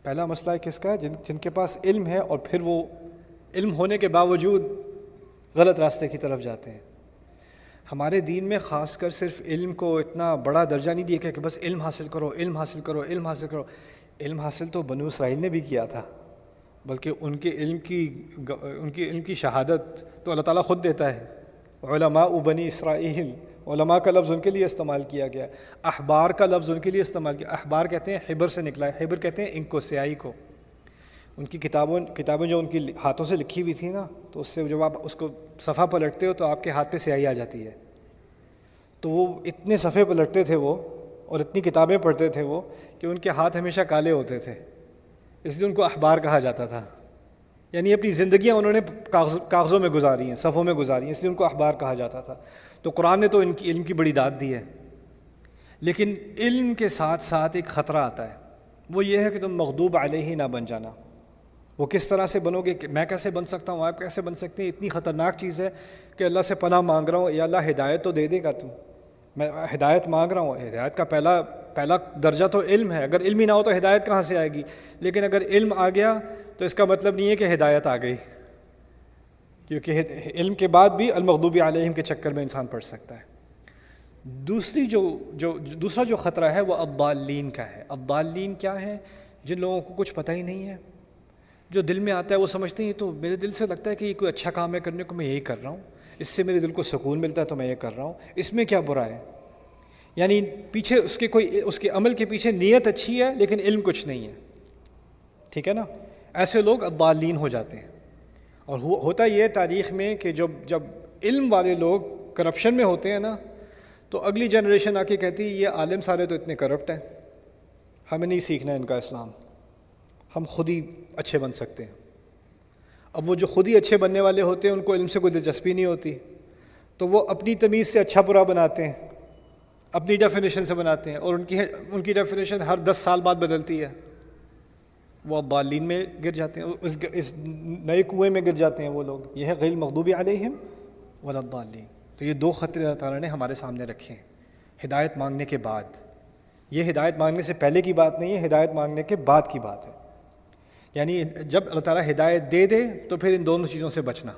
پہلا مسئلہ کس کا ہے؟ جن کے پاس علم ہے اور پھر وہ علم ہونے کے باوجود غلط راستے کی طرف جاتے ہیں۔ ہمارے دین میں خاص کر صرف علم کو اتنا بڑا درجہ نہیں دیا گیا کہ بس علم حاصل کرو، علم حاصل کرو، علم حاصل کرو۔ علم حاصل تو بنو اسرائیل نے بھی کیا تھا، بلکہ ان کے علم کی شہادت تو اللہ تعالیٰ خود دیتا ہے۔ علماء بنی اسرائیل، علماء کا لفظ ان کے لیے استعمال کیا گیا، احبار کا لفظ ان کے لیے استعمال کیا۔ احبار کہتے ہیں حبر سے نکلا ہے، حبر کہتے ہیں انک کو، سیاہی کو۔ ان کی کتابیں جو ان کی ہاتھوں سے لکھی ہوئی تھی نا، تو اس سے جب آپ اس کو صفحہ پلٹتے ہو تو آپ کے ہاتھ پہ سیاہی آ جاتی ہے۔ تو وہ اتنے صفحے پلٹتے تھے وہ، اور اتنی کتابیں پڑھتے تھے وہ، کہ ان کے ہاتھ ہمیشہ کالے ہوتے تھے، اس لیے ان کو احبار کہا جاتا تھا۔ یعنی اپنی زندگیاں انہوں نے کاغذوں میں گزاری ہیں، صفحوں میں گزاری ہیں، اس لیے ان کو احبار کہا جاتا تھا۔ تو قرآن نے تو ان کی علم کی بڑی داد دی ہے، لیکن علم کے ساتھ ساتھ ایک خطرہ آتا ہے، وہ یہ ہے کہ تم مغضوب علیہ نہ بن جانا۔ وہ کس طرح سے بنو گے؟ کہ میں کیسے بن سکتا ہوں، آپ کیسے بن سکتے ہیں؟ اتنی خطرناک چیز ہے کہ اللہ سے پناہ مانگ رہا ہوں، یا اللہ ہدایت تو دے دے گا تو، میں ہدایت مانگ رہا ہوں۔ ہدایت کا پہلا درجہ تو علم ہے، اگر علم ہی نہ ہو تو ہدایت کہاں سے آئے گی؟ لیکن اگر علم آ گیا تو اس کا مطلب نہیں ہے کہ ہدایت آ گئی، کیونکہ علم کے بعد بھی المغضوب علیہم کے چکر میں انسان پڑ سکتا ہے۔ دوسرا جو خطرہ ہے وہ الضالین کا ہے۔ الضالین کیا ہے؟ جن لوگوں کو کچھ پتہ ہی نہیں ہے، جو دل میں آتا ہے وہ سمجھتے ہیں تو میرے دل سے لگتا ہے کہ یہ کوئی اچھا کام ہے کرنے کو، میں یہی کر رہا ہوں، اس سے میرے دل کو سکون ملتا ہے تو میں یہ کر رہا ہوں، اس میں کیا برا ہے؟ یعنی پیچھے اس کے عمل کے پیچھے نیت اچھی ہے لیکن علم کچھ نہیں ہے، ٹھیک ہے نا؟ ایسے لوگ الضالین ہو جاتے ہیں۔ اور ہوتا یہ تاریخ میں کہ جب علم والے لوگ کرپشن میں ہوتے ہیں نا، تو اگلی جنریشن آ کے کہتی ہے یہ عالم سارے تو اتنے کرپٹ ہیں، ہمیں نہیں سیکھنا ان کا اسلام، ہم خود ہی اچھے بن سکتے ہیں۔ اب وہ جو خود ہی اچھے بننے والے ہوتے ہیں ان کو علم سے کوئی دلچسپی نہیں ہوتی، تو وہ اپنی تمیز سے اچھا برا بناتے ہیں، اپنی ڈیفینیشن سے بناتے ہیں، اور ان کی ڈیفینیشن ہر 10 سال بعد بدلتی ہے۔ وہ الضالین میں گر جاتے ہیں، اس نئے کنویں میں گر جاتے ہیں وہ لوگ۔ یہ ہے غیر المغضوب علیہم ولا الضالین۔ تو یہ دو خطرے اللہ تعالیٰ نے ہمارے سامنے رکھے ہیں ہدایت مانگنے کے بعد۔ یہ ہدایت مانگنے سے پہلے کی بات نہیں ہے، ہدایت مانگنے کے بعد کی بات ہے۔ یعنی جب اللہ تعالیٰ ہدایت دے دے تو پھر ان دونوں چیزوں سے بچنا۔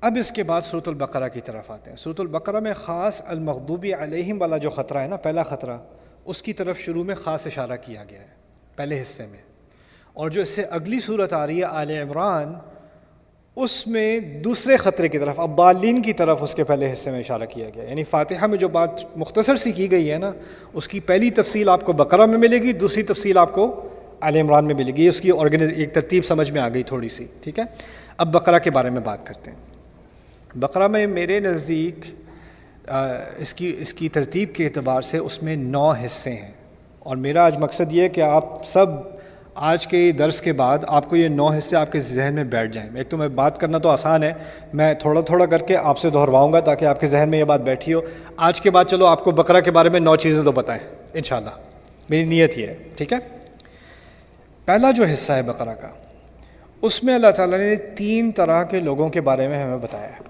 اب اس کے بعد سورۃ البقرہ کی طرف آتے ہیں۔ سورۃ البقرہ میں خاص المغضوب علیہم والا جو خطرہ ہے نا، پہلا خطرہ، اس کی طرف شروع میں خاص اشارہ کیا گیا ہے پہلے حصے میں۔ اور جو اس سے اگلی صورت آ رہی ہے آل عمران، اس میں دوسرے خطرے کی طرف، الضالین کی طرف، اس کے پہلے حصے میں اشارہ کیا گیا۔ یعنی فاتحہ میں جو بات مختصر سی کی گئی ہے نا، اس کی پہلی تفصیل آپ کو بقرہ میں ملے گی، دوسری تفصیل آپ کو آل عمران میں ملے گی۔ اس کی ایک ترتیب سمجھ میں آ گئی تھوڑی سی، ٹھیک ہے؟ اب بقرہ کے بارے میں بات کرتے ہیں۔ بقرہ میں میرے نزدیک اس کی ترتیب کے اعتبار سے اس میں 9 حصے ہیں، اور میرا آج مقصد یہ ہے کہ آپ سب آج کے درس کے بعد آپ کو یہ 9 حصے آپ کے ذہن میں بیٹھ جائیں۔ ایک تو میں بات کرنا تو آسان ہے، میں تھوڑا تھوڑا کر کے آپ سے دہرواؤں گا تاکہ آپ کے ذہن میں یہ بات بیٹھی ہو۔ آج کے بعد چلو آپ کو بقرہ کے بارے میں 9 چیزیں تو بتائیں انشاءاللہ، میری نیت یہ ہے، ٹھیک ہے؟ پہلا جو حصہ ہے بقرہ کا، اس میں اللہ تعالیٰ نے 3 طرح کے لوگوں کے بارے میں ہمیں بتایا ہے۔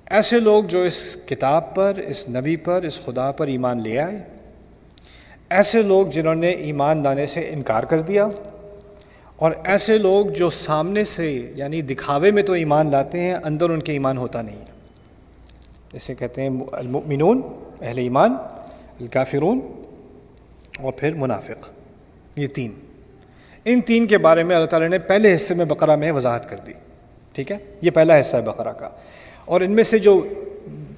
ایسے لوگ جو اس کتاب پر، اس نبی پر، اس خدا پر ایمان لے آئے، ایسے لوگ جنہوں نے ایمان لانے سے انکار کر دیا، اور ایسے لوگ جو سامنے سے یعنی دکھاوے میں تو ایمان لاتے ہیں، اندر ان کے ایمان ہوتا نہیں ہے۔ اسے کہتے ہیں المؤمنون، اہل ایمان، الکافرون، اور پھر منافق۔ یہ 3، ان 3 کے بارے میں اللہ تعالیٰ نے پہلے حصے میں بقرہ میں وضاحت کر دی، ٹھیک ہے؟ یہ پہلا حصہ ہے بقرہ کا۔ اور ان میں سے جو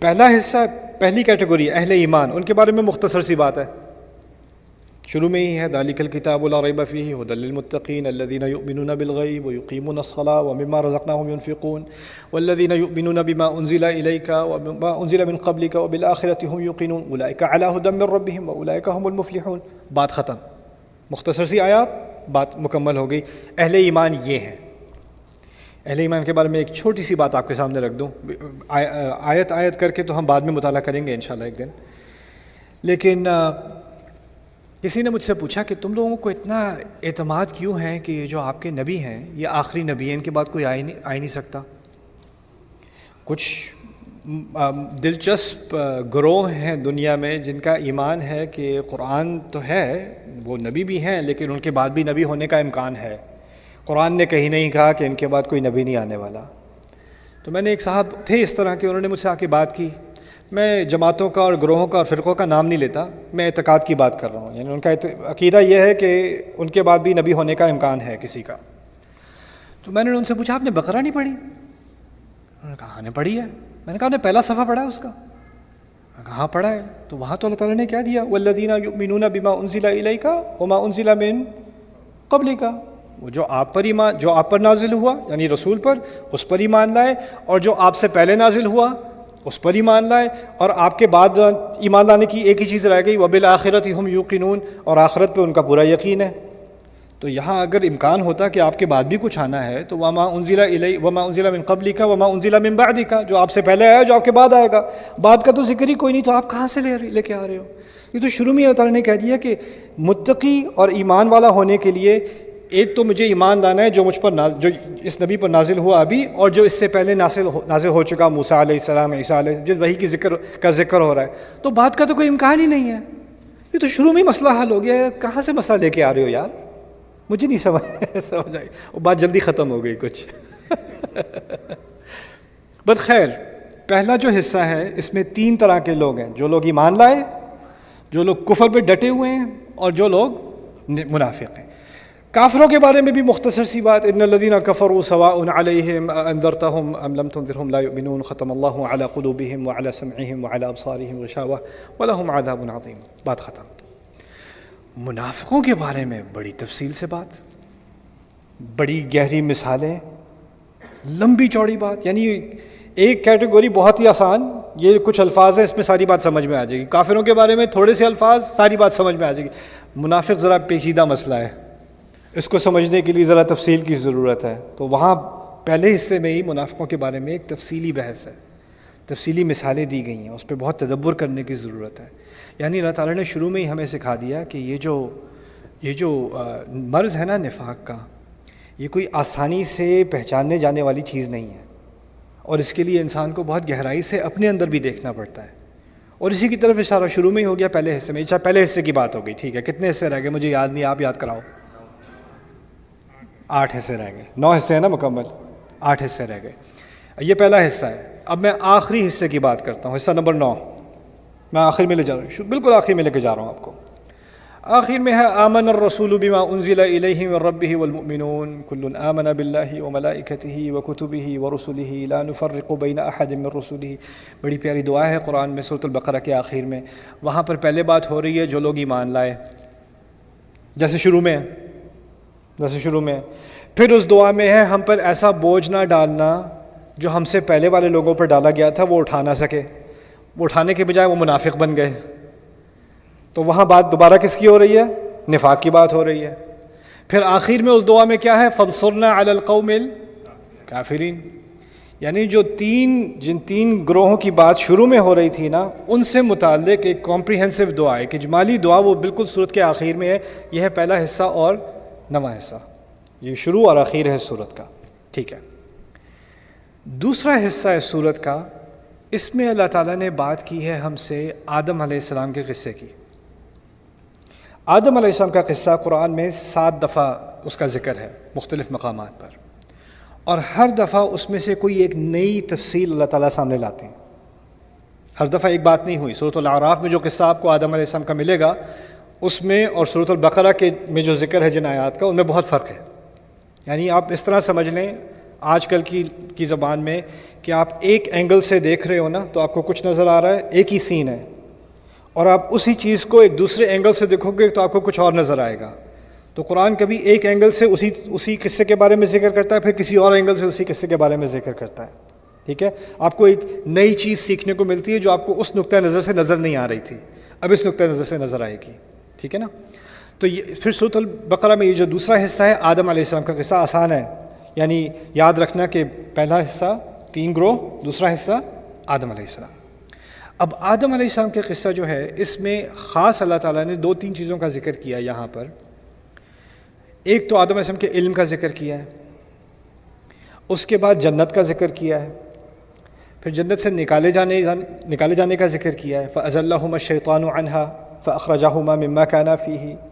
پہلا حصہ، پہلی کیٹیگری اہل ایمان، ان کے بارے میں مختصر سی بات ہے، شروع میں ہی ہے ذالک الکتاب لا ریب فیہ ھدی للمتقین الذین یؤمنون بالغیب ویقیمون الصلاۃ ومما رزقناہم ینفقون والذین یؤمنون بما انزل الیک وما انزل من قبلک وبالآخرۃ ہم یوقنون اولئک علی ھدی من ربہم واولئک هم المفلحون۔ بات ختم، مختصر سی آیات، بات مکمل ہو گئی۔ اہل ایمان یہ ہیں۔ اہل ایمان کے بارے میں ایک چھوٹی سی بات آپ کے سامنے رکھ دوں، آیت کر کے تو ہم بعد میں مطالعہ کریں گے انشاءاللہ ایک دن، لیکن کسی نے مجھ سے پوچھا کہ تم لوگوں کو اتنا اعتماد کیوں ہے کہ یہ جو آپ کے نبی ہیں یہ آخری نبی ہیں، ان کے بعد کوئی آ ہی نہیں سکتا؟ کچھ دلچسپ گروہ ہیں دنیا میں جن کا ایمان ہے کہ قرآن تو ہے، وہ نبی بھی ہیں، لیکن ان کے بعد بھی نبی ہونے کا امکان ہے۔ قرآن نے کہیں نہیں کہا کہ ان کے بعد کوئی نبی نہیں آنے والا۔ تو میں نے ایک صاحب تھے اس طرح کے، انہوں نے مجھ سے آ کے بات کی۔ میں جماعتوں کا اور گروہوں کا اور فرقوں کا نام نہیں لیتا، میں اعتقاد کی بات کر رہا ہوں، یعنی ان کا عقیدہ یہ ہے کہ ان کے بعد بھی نبی ہونے کا امکان ہے کسی کا۔ تو میں نے ان سے پوچھا آپ نے بقرہ نہیں پڑھی؟ انہوں نے کہا ہاں نے پڑھی ہے۔ میں نے کہا آپ نے پہلا صفحہ پڑھا ہے اس کا؟ میں نے کہا ہاں پڑھا ہے۔ تو وہاں تو اللہ تعالیٰ نے کیا دیا، والذین یؤمنون بما انزل الیک وما انزل من قبلک، وہ جو آپ پر نازل ہوا یعنی رسول پر، اس پر ایمان لائے، اور جو آپ سے پہلے نازل ہوا اس پر ایمان لائے، اور آپ کے بعد ایمان لانے کی ایک ہی چیز رہ گئی، وبالآخرۃ ہم یوقنون، اور آخرت پہ ان کا پورا یقین ہے۔ تو یہاں اگر امکان ہوتا کہ آپ کے بعد بھی کچھ آنا ہے تو وما انزل من قبلک وما انزل من بعدک، جو آپ سے پہلے آیا جو آپ کے بعد آئے گا، بعد کا تو ذکر ہی کوئی نہیں، تو آپ کہاں سے لے کے آ رہے ہو؟ یہ تو شروع میں اللہ تعالیٰ نے کہہ دیا کہ متقی اور ایمان والا ہونے کے لیے ایک تو مجھے ایمان لانا ہے جو مجھ پر جو اس نبی پر نازل ہوا ابھی، اور جو اس سے پہلے نازل ہو چکا، موسیٰ علیہ السلام، عیسیٰ علیہ السلام، جن وحی کی ذکر ہو رہا ہے، تو بعد کا تو کوئی امکان ہی نہیں ہے۔ یہ تو شروع میں ہی مسئلہ حل ہو گیا ہے، کہاں سے مسئلہ لے کے آ رہے ہو یار؟ مجھے نہیں سمجھ آئی، وہ بات جلدی ختم ہو گئی کچھ۔ بٹ خیر، پہلا جو حصہ ہے اس میں 3 طرح کے لوگ ہیں، جو لوگ ایمان لائے، جو لوگ کفر پہ ڈٹے ہوئے ہیں، اور جو لوگ منافق ہیں۔ کافروں کے بارے میں بھی مختصر سی بات، ان الذین کفروا سواء علیہم انذرتہم ام لم تنذرہم لا یؤمنون، ختم اللہ علی قلوبہم وعلی سمعہم وعلی ابصارہم غشاوہ ولہم عذاب عظیم، بات ختم۔ منافقوں کے بارے میں بڑی تفصیل سے بات، بڑی گہری مثالیں، لمبی چوڑی بات، یعنی ایک کیٹیگری بہت ہی آسان، یہ کچھ الفاظ ہیں اس میں ساری بات سمجھ میں آ جائے گی، کافروں کے بارے میں تھوڑے سے الفاظ، ساری بات سمجھ میں آ جائے گی۔ منافق ذرا پیچیدہ مسئلہ ہے، اس کو سمجھنے کے لیے ذرا تفصیل کی ضرورت ہے، تو وہاں پہلے حصے میں ہی منافقوں کے بارے میں ایک تفصیلی بحث ہے، تفصیلی مثالیں دی گئی ہیں، اس پہ بہت تدبر کرنے کی ضرورت ہے۔ یعنی اللہ تعالیٰ نے شروع میں ہی ہمیں سکھا دیا کہ یہ جو مرض ہے نا نفاق کا، یہ کوئی آسانی سے پہچاننے جانے والی چیز نہیں ہے، اور اس کے لیے انسان کو بہت گہرائی سے اپنے اندر بھی دیکھنا پڑتا ہے، اور اسی کی طرف اشارہ شروع میں ہی ہو گیا پہلے حصے میں۔ اچھا پہلے حصے کی بات ہو گئی، ٹھیک ہے، کتنے حصے رہ گئے مجھے یاد نہیں، آپ یاد کراؤ۔ 8 حصے رہ گئے، 9 حصے ہیں نا مکمل، 8 حصے رہ گئے، یہ پہلا حصہ ہے۔ اب میں آخری حصے کی بات کرتا ہوں، حصہ نمبر 9، میں آخر میں لے جا رہا ہوں، بالکل آخر میں لے کے جا رہا ہوں آپ کو۔ آخر میں ہے آمن الرسول بما انزل الیہ من ربہ والمؤمنون کل آمن باللہ وملائکتہ وکتبہ ورسلہ لا نفرق بین احد من رسلہ۔ بڑی پیاری دعا ہے قرآن میں سورۃ البقرہ کے آخر میں، وہاں پر پہلے بات ہو رہی ہے جو لوگ ایمان لائے، جیسے شروع میں پھر اس دعا میں ہے ہم پر ایسا بوجھ نہ ڈالنا جو ہم سے پہلے والے لوگوں پر ڈالا گیا تھا وہ اٹھا نہ سکے، وہ اٹھانے کے بجائے وہ منافق بن گئے، تو وہاں بات دوبارہ کس کی ہو رہی ہے؟ نفاق کی بات ہو رہی ہے۔ پھر آخر میں اس دعا میں کیا ہے؟ فانصرنا علی القوم الکافرین، یعنی جن تین گروہوں کی بات شروع میں ہو رہی تھی نا، ان سے متعلق ایک کمپریہنسو دعا ہے، ایک اجمالی دعا، وہ بالکل سورت کے آخر میں ہے۔ یہ ہے پہلا حصہ اور 9واں حصہ، یہ شروع اور آخر ہے سورت کا، ٹھیک ہے۔ دوسرا حصہ ہے سورت کا، اس میں اللہ تعالیٰ نے بات کی ہے ہم سے آدم علیہ السلام کے قصے کی۔ آدم علیہ السلام کا قصہ قرآن میں 7 دفعہ اس کا ذکر ہے مختلف مقامات پر، اور ہر دفعہ اس میں سے کوئی ایک نئی تفصیل اللہ تعالیٰ سامنے لاتے ہیں، ہر دفعہ ایک بات نہیں ہوئی۔ سورۃ الاعراف میں جو قصہ آپ کو آدم علیہ السلام کا ملے گا اس میں، اور سورۃ البقرہ کے میں جو ذکر ہے جن آیات کا، ان میں بہت فرق ہے۔ یعنی آپ اس طرح سمجھ لیں آج کل کی زبان میں کہ آپ ایک اینگل سے دیکھ رہے ہو نا تو آپ کو کچھ نظر آ رہا ہے، ایک ہی سین ہے، اور آپ اسی چیز کو ایک دوسرے اینگل سے دیکھو گے تو آپ کو کچھ اور نظر آئے گا۔ تو قرآن کبھی ایک اینگل سے اسی قصے کے بارے میں ذکر کرتا ہے، پھر کسی اور اینگل سے اسی قصے کے بارے میں ذکر کرتا ہے، ٹھیک ہے۔ آپ کو ایک نئی چیز سیکھنے کو ملتی ہے جو آپ کو اس نقطۂ نظر سے نظر نہیں آ رہی تھی، اب اس نقطۂ نظر سے نظر آئے گی، ٹھیک ہے نا۔ تو پھر سورۃ البقرہ میں یہ جو دوسرا حصہ ہے آدم علیہ السلام کا قصہ، آسان ہے، یعنی یاد رکھنا کہ پہلا حصہ 3 گروہ، دوسرا حصہ آدم علیہ السلام۔ اب آدم علیہ السلام کے قصہ جو ہے اس میں خاص اللہ تعالیٰ نے 2-3 چیزوں کا ذکر کیا یہاں پر۔ ایک تو آدم علیہ السلام کے علم کا ذکر کیا ہے، اس کے بعد جنت کا ذکر کیا ہے، پھر جنت سے نکالے جانے کا ذکر کیا ہے، فَأَزَلَّهُمَا الشَّيْطَانُ عَنْهَا فَأَخْرَجَهُمَا مِمَّا كَانَا فِيهِ.